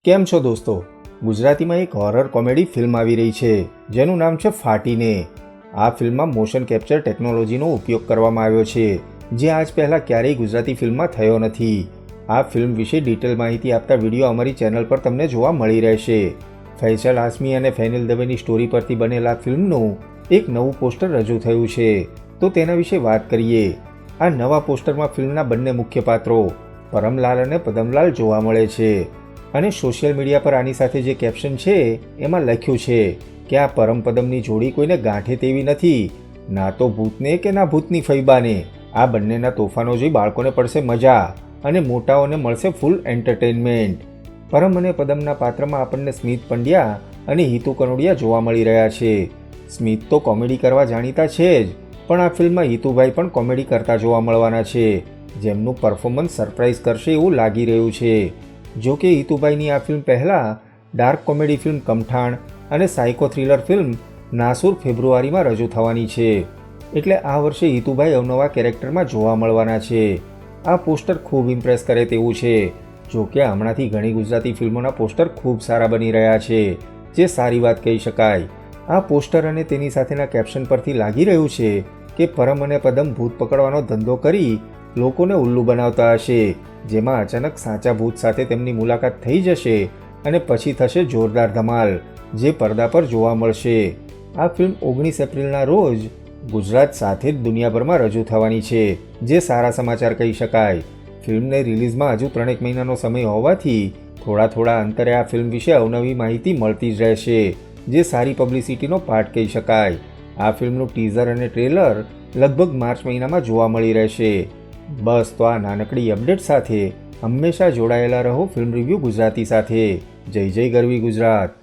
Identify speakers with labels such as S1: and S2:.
S1: કેમ છો દોસ્તો? ગુજરાતીમાં એક હોરર કોમેડી ફિલ્મ આવી રહી છે જેનું નામ છે ફાટીને. આ ફિલ્મમાં મોશન કેપ્ચર ટેકનોલોજીનો ઉપયોગ કરવામાં આવ્યો છે જે આજ પહેલાં ક્યારેય ગુજરાતી ફિલ્મમાં થયો નથી. આ ફિલ્મ વિશે ડિટેલ માહિતી આપતા વિડીયો અમારી ચેનલ પર તમને જોવા મળી રહેશે. ફૈસલ આસમી અને ફેનિલ દવેની સ્ટોરી પરથી બનેલા ફિલ્મનું એક નવું પોસ્ટર રજૂ થયું છે, તો તેના વિશે વાત કરીએ. આ નવા પોસ્ટરમાં ફિલ્મના બંને મુખ્ય પાત્રો પરમલાલ અને પદમલાલ જોવા મળે છે અને સોશિયલ મીડિયા પર આની સાથે જે કેપ્શન છે એમાં લખ્યું છે કે આ પરમપદમની જોડી કોઈને ગાંઠે તેવી નથી, ના તો ભૂતને કે ના ભૂતની ફૈબાને. આ બંનેના તોફાનો જોઈ બાળકોને પડશે મજા અને મોટાઓને મળશે ફૂલ એન્ટરટેનમેન્ટ. પરમ અને પદમના પાત્રમાં આપણને સ્મિત પંડ્યા અને હિતુ કનોડિયા જોવા મળી રહ્યા છે. સ્મિત તો કોમેડી કરવા જાણીતા છે જ, પણ આ ફિલ્મમાં હિતુભાઈ પણ કોમેડી કરતા જોવા મળવાના છે, જેમનું પરફોર્મન્સ સરપ્રાઇઝ કરશે એવું લાગી રહ્યું છે. જો કે હિતુભાઈની આ ફિલ્મ પહેલાં ડાર્ક કોમેડી ફિલ્મ કમઠાણ અને સાયકો થ્રિલર ફિલ્મ નાસુર ફેબ્રુઆરીમાં રજૂ થવાની છે, એટલે આ વર્ષે હિતુભાઈ અવનવા કેરેક્ટરમાં જોવા મળવાના છે. આ પોસ્ટર ખૂબ ઇમ્પ્રેસ કરે તેવું છે. જો કે હમણાંથી ઘણી ગુજરાતી ફિલ્મોના પોસ્ટર ખૂબ સારા બની રહ્યા છે, જે સારી વાત કહી શકાય. આ પોસ્ટર અને તેની સાથેના કેપ્શન પરથી લાગી રહ્યું છે કે પરમ અને પદમ ભૂત પકડવાનો ધંધો કરી લોકોને ઉલ્લુ બનાવતા હશે, જેમાં અચાનક સાચા ભૂત સાથે તેમની મુલાકાત થઈ જશે અને પછી થશે જોરદાર ધમાલ, જે પડદા પર જોવા મળશે. આ ફિલ્મ 19 એપ્રિલના રોજ ગુજરાત સાથે જ દુનિયાભરમાં રજૂ થવાની છે, જે સારા સમાચાર કહી શકાય. ફિલ્મને રિલીઝમાં હજુ 3 મહિનાનો સમય હોવાથી થોડા અંતરે આ ફિલ્મ વિશે અવનવી માહિતી મળતી જ રહેશે, જે સારી પબ્લિસિટીનો પાર્ટ કહી શકાય. આ ફિલ્મનું ટીઝર અને ટ્રેલર લગભગ માર્ચ મહિનામાં જોવા મળી રહેશે. બસ તો આ નાનકડી અપડેટ સાથે હંમેશા જોડાયેલા રહો ફિલ્મ રિવ્યૂ ગુજરાતી સાથે. જય જય ગરવી ગુજરાત.